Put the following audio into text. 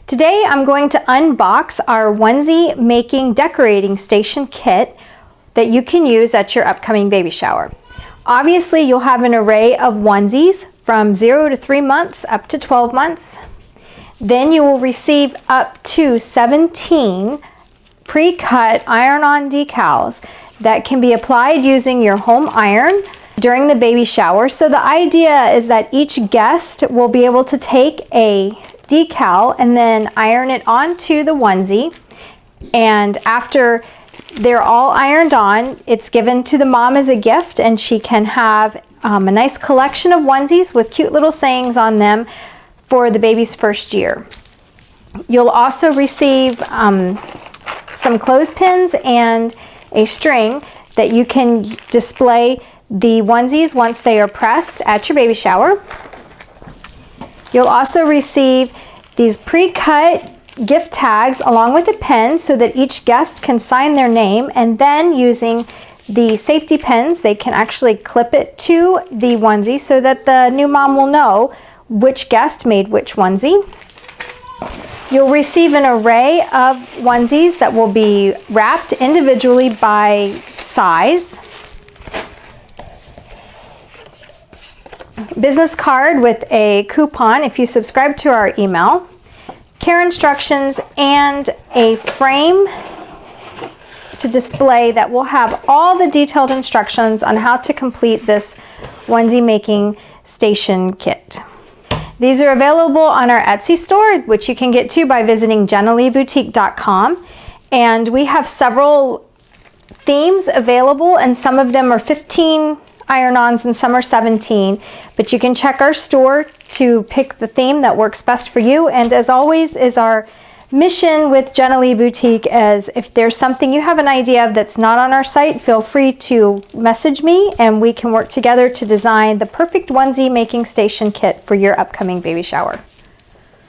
Today I'm going to unbox our onesie making decorating station kit that you can use at your upcoming baby shower. Obviously you'll have an array of onesies from 0 to 3 months up to 12 months. Then you will receive up to 17 pre-cut iron-on decals that can be applied using your home iron during the baby shower. So the idea is that each guest will be able to take a decal and then iron it onto the onesie, and after they're all ironed on, it's given to the mom as a gift, and she can have a nice collection of onesies with cute little sayings on them for the baby's first year. You'll also receive some clothespins and a string that you can display the onesies once they are pressed at your baby shower. You'll also receive these pre-cut gift tags along with a pen so that each guest can sign their name, and then using the safety pins they can actually clip it to the onesie so that the new mom will know which guest made which onesie. You'll receive an array of onesies that will be wrapped individually by size. Business card with a coupon if you subscribe to our email, care instructions, and a frame to display that will have all the detailed instructions on how to complete this onesie making station kit. These are available on our Etsy store, which you can get to by visiting JennaLeeBoutique.com, and we have several themes available, and some of them are 15 iron-ons and some are 17, but you can check our store to pick the theme that works best for you. And as always is our mission with Jenna Lee Boutique, as if there's something you have an idea of that's not on our site, feel free to message me and we can work together to design the perfect onesie making station kit for your upcoming baby shower.